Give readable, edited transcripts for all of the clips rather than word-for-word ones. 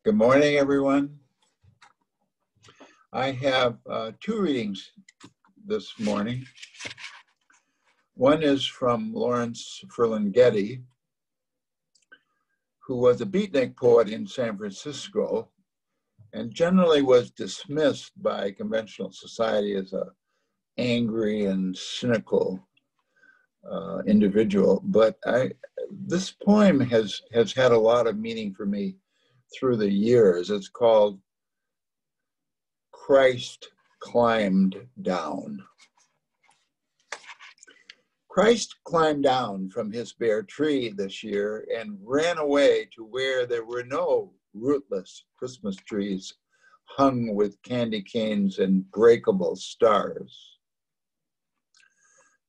Good morning, everyone. I have two readings this morning. One is from Lawrence Ferlinghetti, who was a beatnik poet in San Francisco and generally was dismissed by conventional society as an angry and cynical individual. But this poem has had a lot of meaning for me through the years. It's called Christ Climbed Down. Christ climbed down from his bare tree this year and ran away to where there were no rootless Christmas trees hung with candy canes and breakable stars.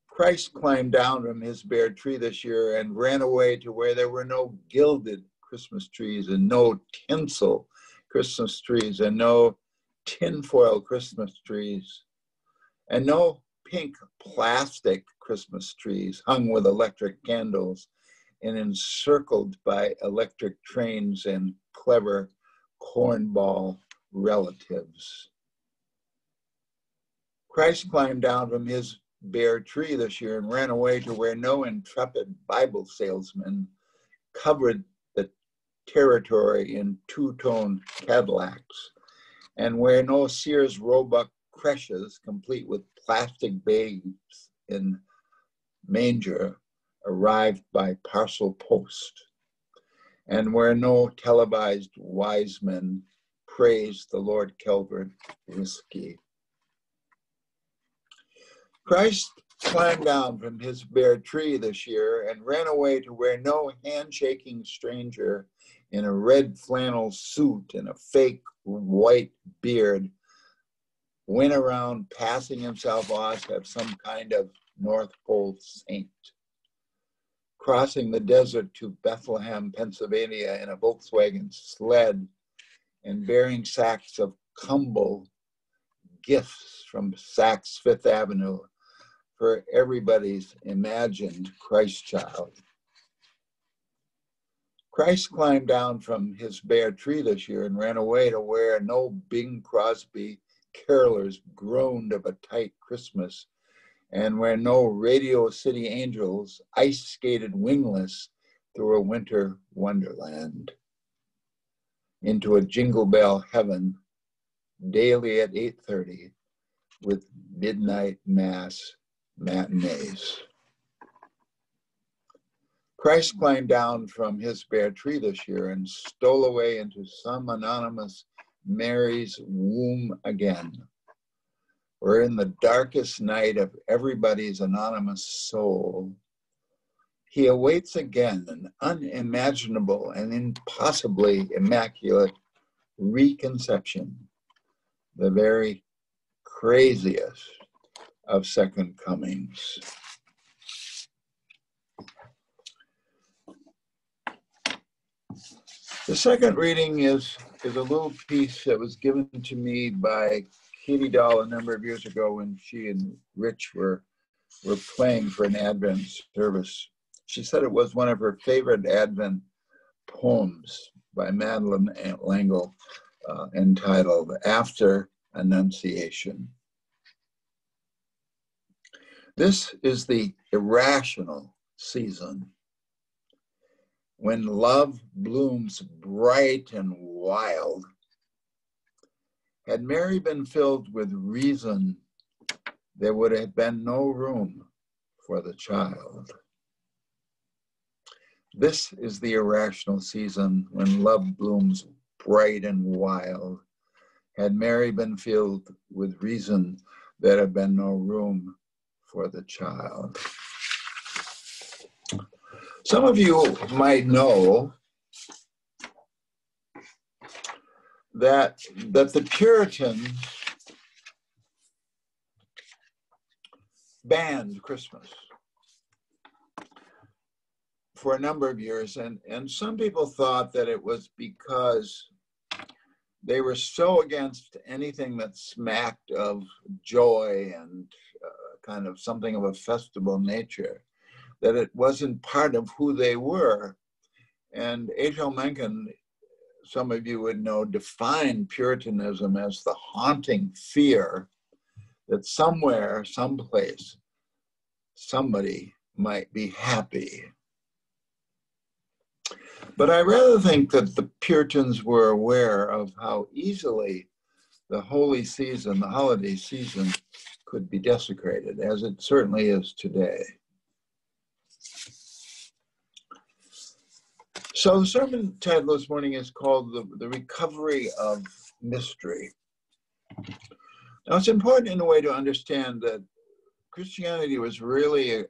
Christ climbed down from his bare tree this year and ran away to where there were no gilded Christmas trees and no tinsel Christmas trees and no tinfoil Christmas trees and no pink plastic Christmas trees hung with electric candles and encircled by electric trains and clever cornball relatives. Christ climbed down from his bare tree this year and ran away to where no intrepid Bible salesman covered the territory in two-tone Cadillacs, and where no Sears Roebuck creches, complete with plastic babes in manger, arrived by parcel post, and where no televised wise men praised the Lord Kelvin whiskey. Christ climbed down from his bare tree this year and ran away to where no handshaking stranger in a red flannel suit and a fake white beard went around passing himself off as some kind of North Pole saint, crossing the desert to Bethlehem, Pennsylvania in a Volkswagen sled and bearing sacks of Cumble gifts from Saks Fifth Avenue for everybody's imagined Christ child. Christ climbed down from his bare tree this year and ran away to where no Bing Crosby carolers groaned of a tight Christmas, and where no Radio City Angels ice skated wingless through a winter wonderland into a Jingle Bell heaven daily at 8:30 with midnight mass matinees. Christ climbed down from his bare tree this year and stole away into some anonymous Mary's womb again, where in the darkest night of everybody's anonymous soul, he awaits again an unimaginable and impossibly immaculate reconception, the very craziest of second comings. The second reading is a little piece that was given to me by Katie Dahl a number of years ago when she and Rich were playing for an Advent service. She said it was one of her favorite Advent poems by Madeleine L'Engle, entitled After Annunciation. This is the irrational season when love blooms bright and wild. Had Mary been filled with reason, there would have been no room for the child. This is the irrational season when love blooms bright and wild. Had Mary been filled with reason, there'd have been no room for the child. Some of you might know that the Puritans banned Christmas for a number of years, and some people thought that it was because they were so against anything that smacked of joy and kind of something of a festival nature, that it wasn't part of who they were. And H.L. Mencken some of you would know, defined Puritanism as the haunting fear that somewhere, someplace, somebody might be happy. But I rather think that the Puritans were aware of how easily the holy season, the holiday season, could be desecrated, as it certainly is today. So the sermon title this morning is called The Recovery of Mystery. Now, it's important in a way to understand that Christianity was really a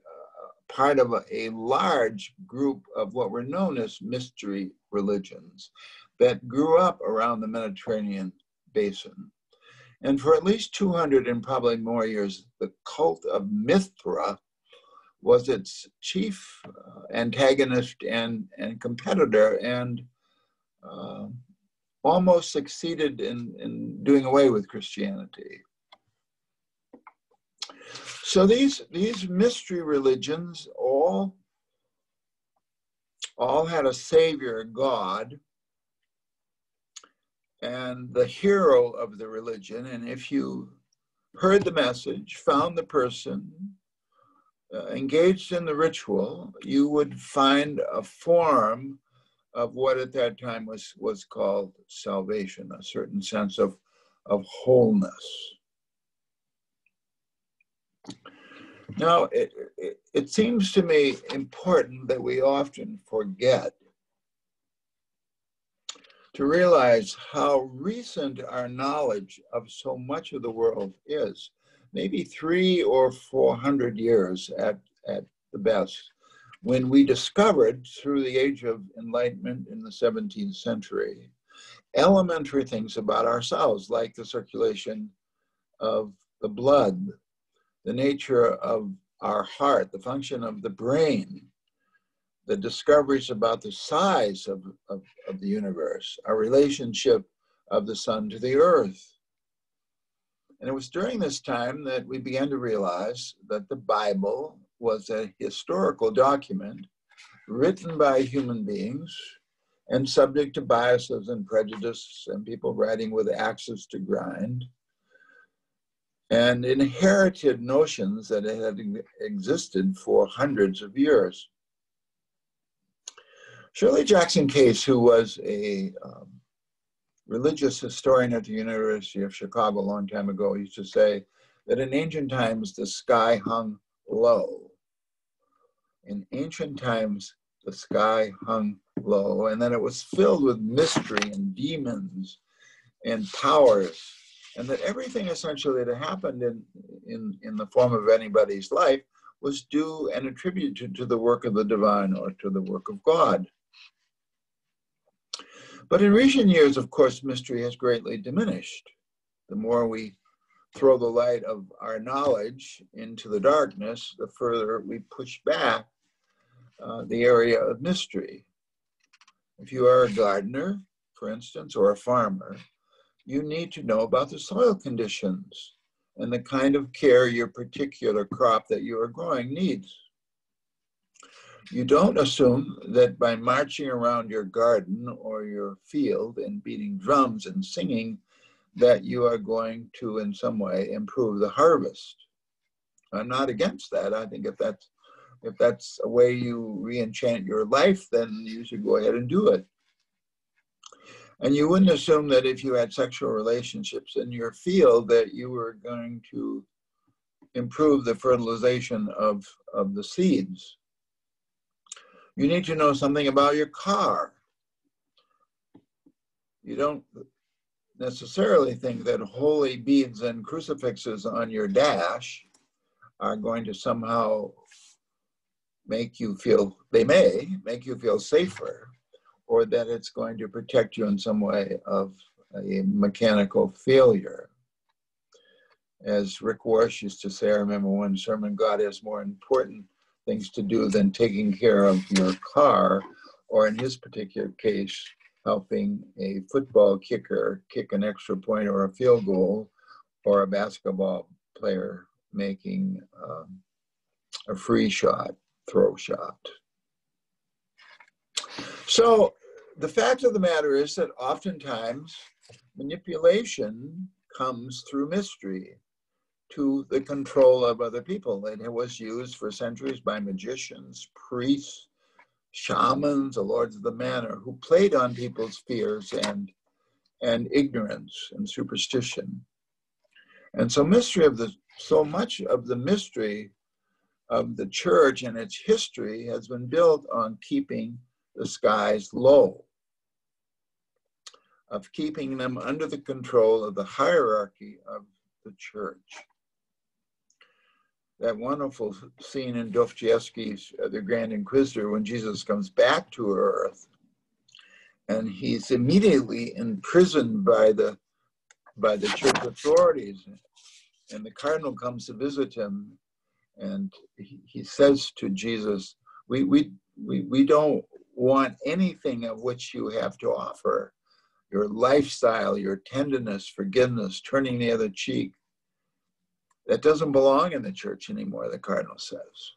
part of a large group of what were known as mystery religions that grew up around the Mediterranean basin. And for at least 200 and probably more years, the cult of Mithra was its chief antagonist and competitor, and almost succeeded in doing away with Christianity. So these mystery religions all had a savior, God, and the hero of the religion. And if you heard the message, found the person, engaged in the ritual, you would find a form of what at that time was called salvation, a certain sense of wholeness. Now, it seems to me important that we often forget to realize how recent our knowledge of so much of the world is. Maybe 300 or 400 years at the best, when we discovered through the Age of Enlightenment in the 17th century, elementary things about ourselves, like the circulation of the blood, the nature of our heart, the function of the brain, the discoveries about the size of the universe, our relationship of the sun to the earth. And it was during this time that we began to realize that the Bible was a historical document written by human beings and subject to biases and prejudice and people writing with axes to grind, and inherited notions that had existed for hundreds of years. Shirley Jackson Case, who was a religious historian at the University of Chicago a long time ago, used to say that in ancient times, the sky hung low. In ancient times, the sky hung low, and then it was filled with mystery and demons and powers, and that everything essentially that happened in the form of anybody's life was due and attributed to the work of the divine or to the work of God. But in recent years, of course, mystery has greatly diminished. The more we throw the light of our knowledge into the darkness, the further we push back the area of mystery. If you are a gardener, for instance, or a farmer, you need to know about the soil conditions and the kind of care your particular crop that you are growing needs. You don't assume that by marching around your garden or your field and beating drums and singing that you are going to in some way improve the harvest. I'm not against that. I think if that's a way you re-enchant your life, then you should go ahead and do it. And you wouldn't assume that if you had sexual relationships in your field that you were going to improve the fertilization of the seeds. You need to know something about your car. You don't necessarily think that holy beads and crucifixes on your dash are going to somehow make you feel, they may make you feel safer, or that it's going to protect you in some way of a mechanical failure. As Rick Warsh used to say, I remember one sermon, God has more important things to do than taking care of your car, or in his particular case, helping a football kicker kick an extra point or a field goal, or a basketball player making a free shot, throw shot. So the fact of the matter is that oftentimes manipulation comes through mystery to the control of other people. It was used for centuries by magicians, priests, shamans, the lords of the manor, who played on people's fears and ignorance and superstition. And so so much of the mystery of the church and its history has been built on keeping the skies low, of keeping them under the control of the hierarchy of the church. That wonderful scene in Dostoevsky's The Grand Inquisitor, when Jesus comes back to earth and he's immediately imprisoned by the church authorities, and the cardinal comes to visit him, and he says to Jesus, we don't want anything of which you have to offer. Your lifestyle, your tenderness, forgiveness, turning the other cheek, that doesn't belong in the church anymore, the cardinal says.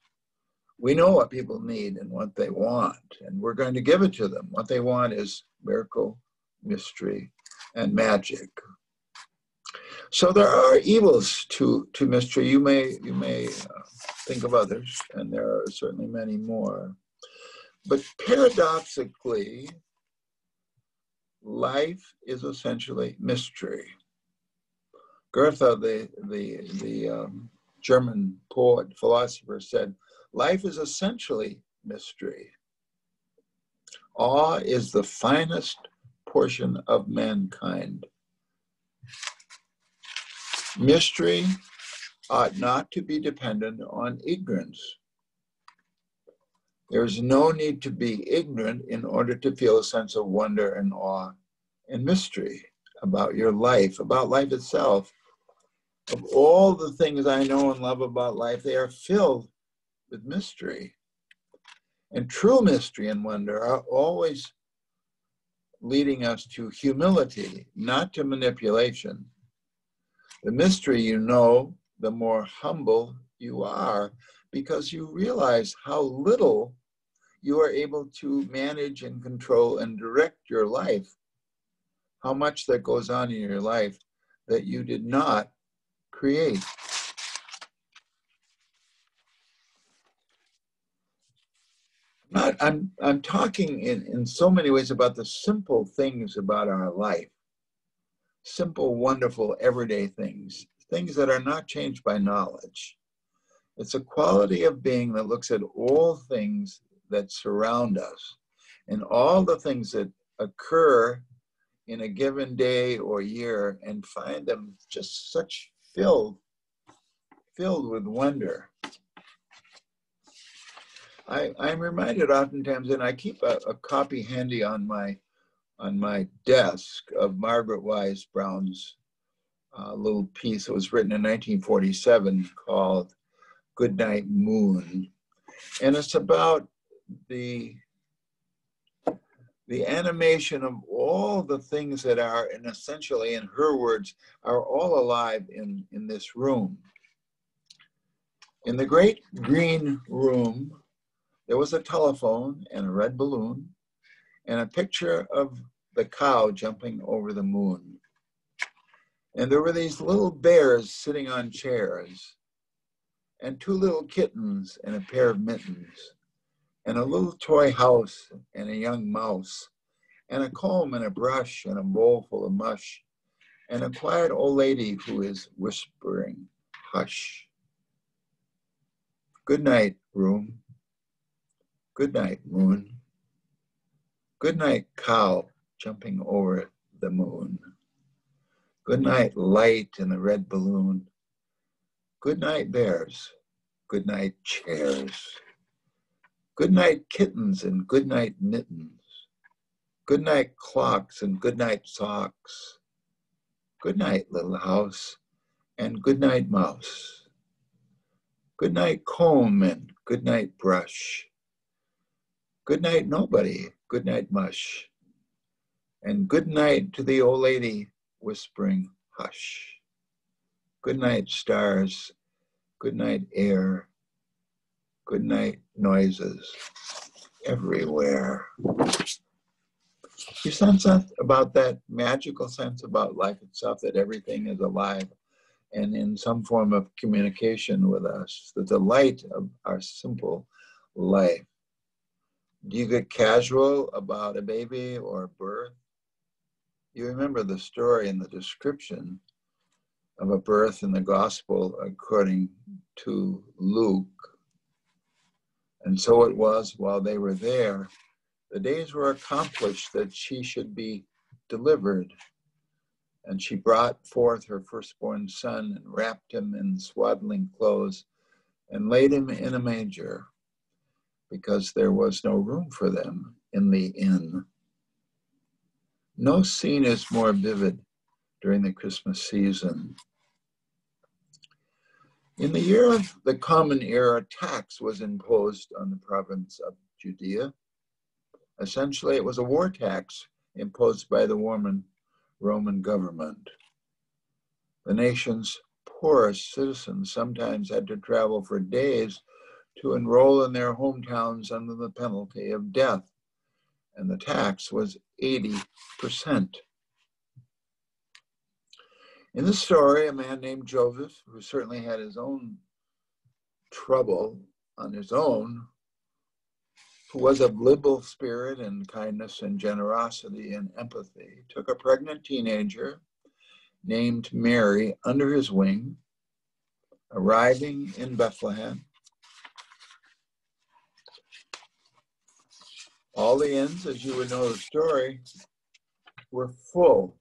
We know what people need and what they want, and we're going to give it to them. What they want is miracle, mystery, and magic. So there are evils to mystery. You may think of others, and there are certainly many more. But paradoxically, life is essentially mystery. Goethe, the German poet, philosopher, said, life is essentially mystery. Awe is the finest portion of mankind. Mystery ought not to be dependent on ignorance. There's no need to be ignorant in order to feel a sense of wonder and awe and mystery about your life, about life itself. Of all the things I know and love about life, they are filled with mystery. And true mystery and wonder are always leading us to humility, not to manipulation. The mystery you know, the more humble you are, because you realize how little you are able to manage and control and direct your life, how much that goes on in your life that you did not create. I'm talking in so many ways about the simple things about our life, simple, wonderful, everyday things, things that are not changed by knowledge. It's a quality of being that looks at all things that surround us and all the things that occur in a given day or year and find them just such filled with wonder. I'm reminded oftentimes, and I keep a copy handy on my desk of Margaret Wise Brown's little piece that was written in 1947 called Goodnight Moon. And it's about the animation of all the things that are, and essentially in her words, are all alive in this room. In the great green room, there was a telephone and a red balloon and a picture of the cow jumping over the moon. And there were these little bears sitting on chairs, and two little kittens and a pair of mittens, and a little toy house and a young mouse, and a comb and a brush and a bowl full of mush, and a quiet old lady who is whispering, hush. Good night, room. Good night, moon. Good night, cow jumping over the moon. Good night, light in the red balloon. Good night, bears. Good night, chairs. Good night, kittens and good night, mittens. Good night, clocks and good night, socks. Good night, little house, and good night, mouse. Good night, comb and good night, brush. Good night, nobody. Good night, mush. And good night to the old lady whispering, hush. Good night, stars. Good night, air. Good night, noises everywhere. You sense that about that magical sense about life itself, that everything is alive and in some form of communication with us, the delight of our simple life. Do you get casual about a baby or birth? You remember the story and the description of a birth in the gospel according to Luke. And so it was while they were there, the days were accomplished that she should be delivered. And she brought forth her firstborn son and wrapped him in swaddling clothes and laid him in a manger because there was no room for them in the inn. No scene is more vivid during the Christmas season. In the year of the Common Era, tax was imposed on the province of Judea. Essentially, it was a war tax imposed by the Roman government. The nation's poorest citizens sometimes had to travel for days to enroll in their hometowns under the penalty of death, and the tax was 80%. In the story, a man named Joseph, who certainly had his own trouble on his own, who was of liberal spirit and kindness and generosity and empathy, took a pregnant teenager named Mary under his wing, arriving in Bethlehem. All the inns, as you would know the story, were full.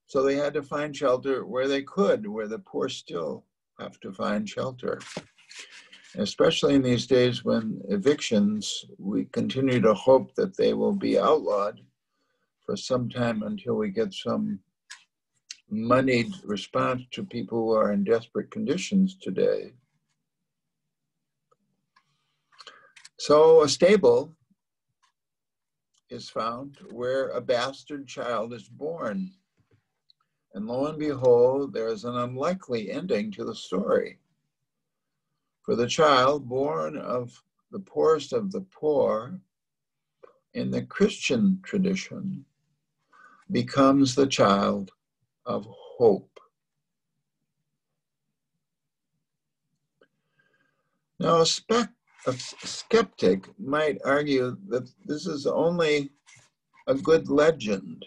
So they had to find shelter where they could, where the poor still have to find shelter. Especially in these days when evictions, we continue to hope that they will be outlawed for some time until we get some moneyed response to people who are in desperate conditions today. So a stable is found where a bastard child is born. And lo and behold, there is an unlikely ending to the story. For the child born of the poorest of the poor in the Christian tradition becomes the child of hope. Now, a skeptic might argue that this is only a good legend.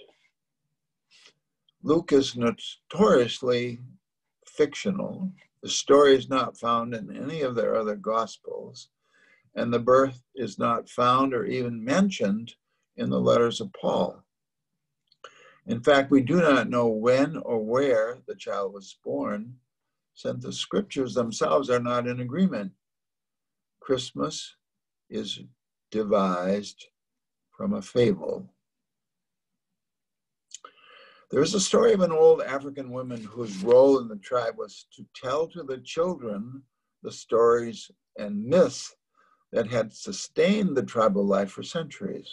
Luke is notoriously fictional. The story is not found in any of their other gospels, and the birth is not found or even mentioned in the letters of Paul. In fact, we do not know when or where the child was born, since the scriptures themselves are not in agreement. Christmas is devised from a fable. There is a story of an old African woman whose role in the tribe was to tell to the children the stories and myths that had sustained the tribal life for centuries.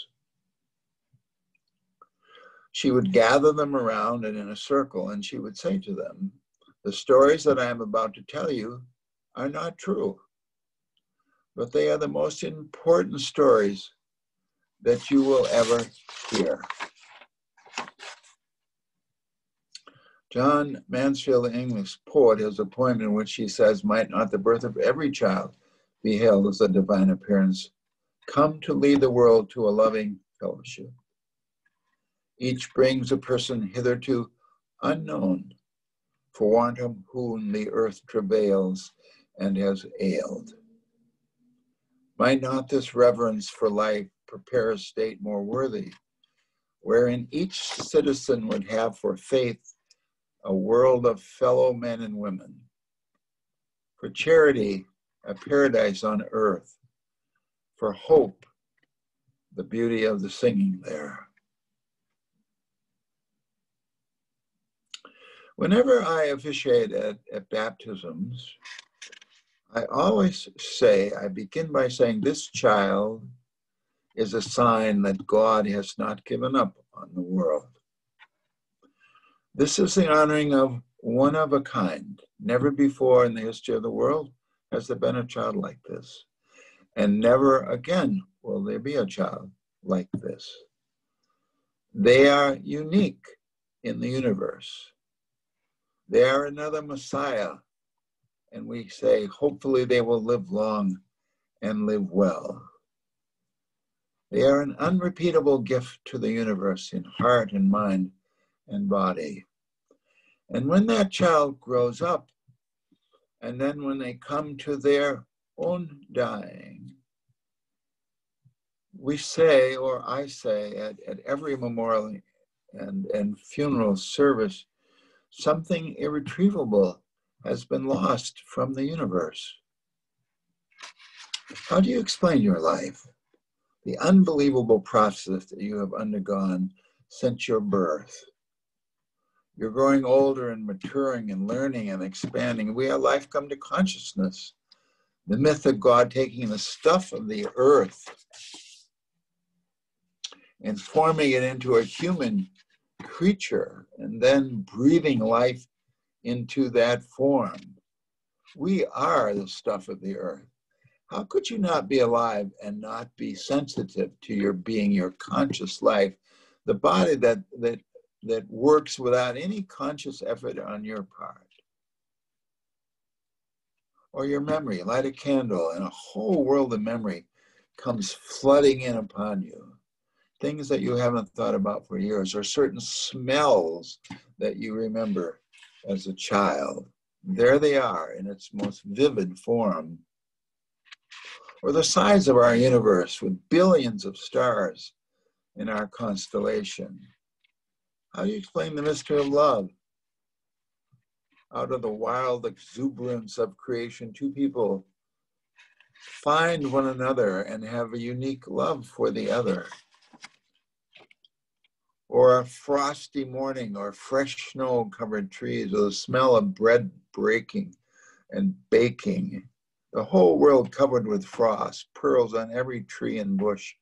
She would gather them around and in a circle, and she would say to them, "The stories that I am about to tell you are not true, but they are the most important stories that you will ever hear." John Mansfield, the English poet, has a poem in which he says, "Might not the birth of every child be hailed as a divine appearance, come to lead the world to a loving fellowship? Each brings a person hitherto unknown, for want of whom the earth travails and has ailed. Might not this reverence for life prepare a state more worthy, wherein each citizen would have for faith a world of fellow men and women, for charity a paradise on earth, for hope the beauty of the singing there." Whenever I officiate at baptisms, I always say, I begin by saying, this child is a sign that God has not given up on the world. This is the honoring of one of a kind. Never before in the history of the world has there been a child like this. And never again will there be a child like this. They are unique in the universe. They are another Messiah, and we say, hopefully they will live long and live well. They are an unrepeatable gift to the universe in heart and mind and body. And when that child grows up, and then when they come to their own dying, we say, or I say at every memorial and funeral service, something irretrievable has been lost from the universe. How do you explain your life? The unbelievable process that you have undergone since your birth. You're growing older and maturing and learning and expanding. We have life come to consciousness. The myth of God taking the stuff of the earth and forming it into a human creature and then breathing life into that form. We are the stuff of the earth. How could you not be alive and not be sensitive to your being, your conscious life, the body that works without any conscious effort on your part? Or your memory, light a candle and a whole world of memory comes flooding in upon you. Things that you haven't thought about for years, or certain smells that you remember as a child. There they are in its most vivid form. Or the size of our universe with billions of stars in our constellation. How do you explain the mystery of love? Out of the wild exuberance of creation, two people find one another and have a unique love for the other. Or a frosty morning, or fresh snow-covered trees, or the smell of bread breaking and baking. The whole world covered with frost, pearls on every tree and bush.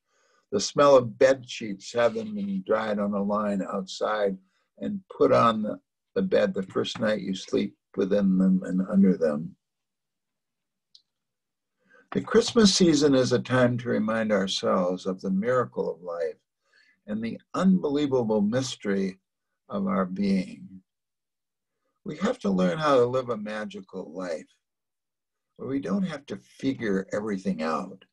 The smell of bed sheets having been dried on a line outside and put on the bed the first night you sleep within them and under them. The Christmas season is a time to remind ourselves of the miracle of life and the unbelievable mystery of our being. We have to learn how to live a magical life where we don't have to figure everything out.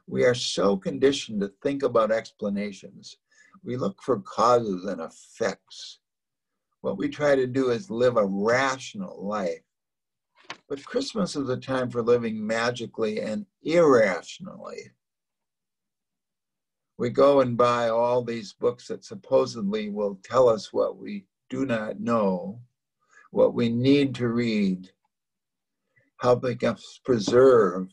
We are so conditioned to think about explanations. We look for causes and effects. What we try to do is live a rational life. But Christmas is a time for living magically and irrationally. We go and buy all these books that supposedly will tell us what we do not know, what we need to read, helping us preserve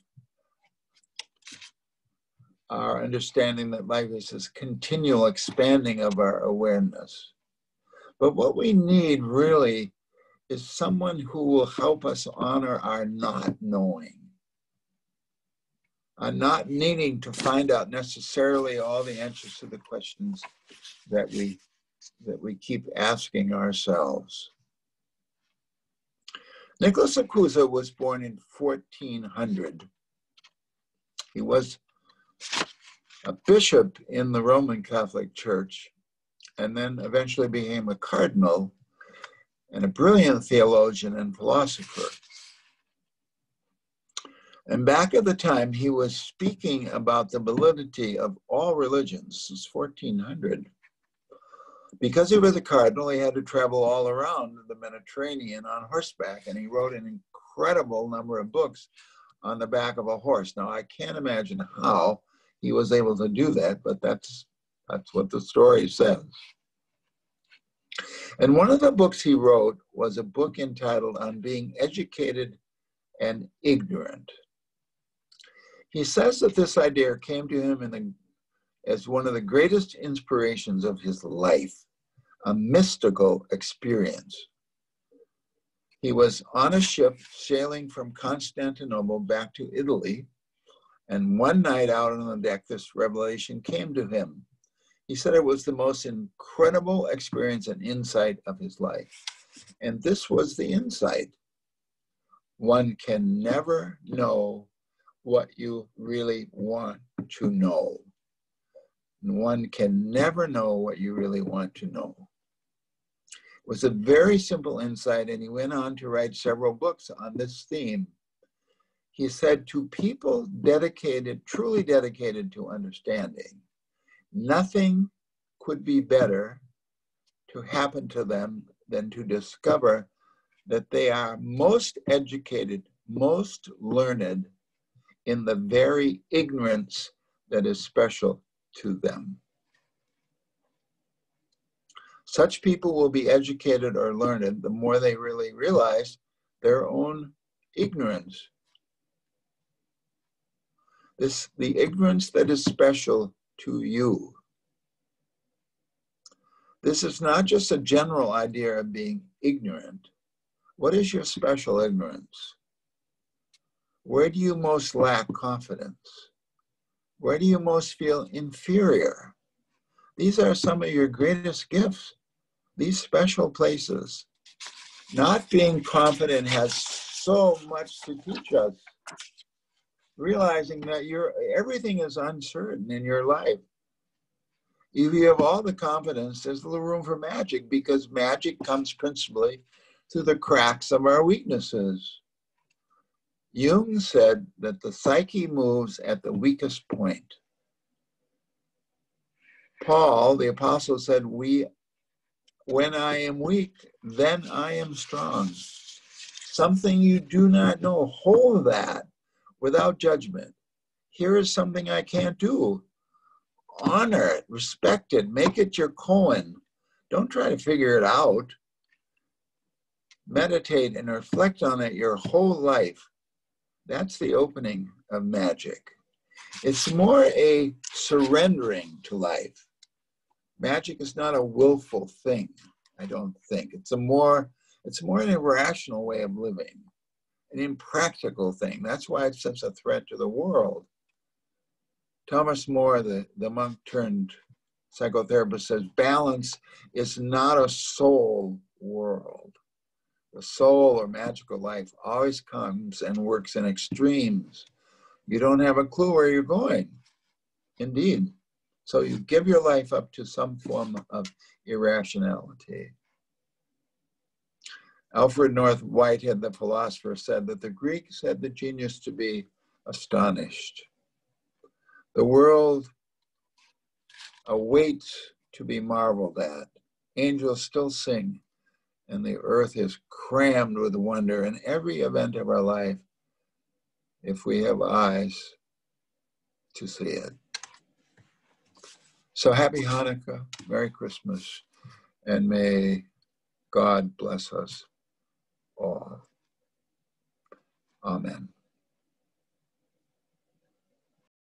our understanding that life is this continual expanding of our awareness. But what we need really is someone who will help us honor our not knowing, our not needing to find out necessarily all the answers to the questions that we keep asking ourselves. Nicholas of Cusa was born in 1400. He was a bishop in the Roman Catholic Church, and then eventually became a cardinal and a brilliant theologian and philosopher. And back at the time, he was speaking about the validity of all religions. This is 1400. Because he was a cardinal, he had to travel all around the Mediterranean on horseback, and he wrote an incredible number of books on the back of a horse. Now, I can't imagine how he was able to do that, but that's what the story says. And one of the books he wrote was a book entitled On Being Educated and Ignorant. He says that this idea came to him as one of the greatest inspirations of his life, a mystical experience. He was on a ship sailing from Constantinople back to Italy, and one night out on the deck, this revelation came to him. He said it was the most incredible experience and insight of his life. And this was the insight. One can never know what you really want to know. and one can never know what you really want to know. It was a very simple insight, and he went on to write several books on this theme. He said, to people dedicated, truly dedicated to understanding, nothing could be better to happen to them than to discover that they are most educated, most learned in the very ignorance that is special to them. Such people will be educated or learned the more they really realize their own ignorance. The ignorance that is special to you. This is not just a general idea of being ignorant. What is your special ignorance? Where do you most lack confidence? Where do you most feel inferior? These are some of your greatest gifts, these special places. Not being confident has so much to teach us. Realizing that everything is uncertain in your life. If you have all the confidence, there's little room for magic, because magic comes principally through the cracks of our weaknesses. Jung said that the psyche moves at the weakest point. Paul, the apostle, said, when I am weak, then I am strong. Something you do not know, hold that without judgment. Here is something I can't do. Honor it, respect it, make it your koan. Don't try to figure it out. Meditate and reflect on it your whole life. That's the opening of magic. It's more a surrendering to life. Magic is not a willful thing, I don't think. It's more an irrational way of living, an impractical thing. That's why it's such a threat to the world. Thomas More, the monk turned psychotherapist, says balance is not a soul world. The soul or magical life always comes and works in extremes. You don't have a clue where you're going. Indeed. So you give your life up to some form of irrationality. Alfred North Whitehead, the philosopher, said that the Greeks had the genius to be astonished. The world awaits to be marveled at. Angels still sing, and the earth is crammed with wonder in every event of our life, if we have eyes to see it. So happy Hanukkah, Merry Christmas, and may God bless us all. Amen.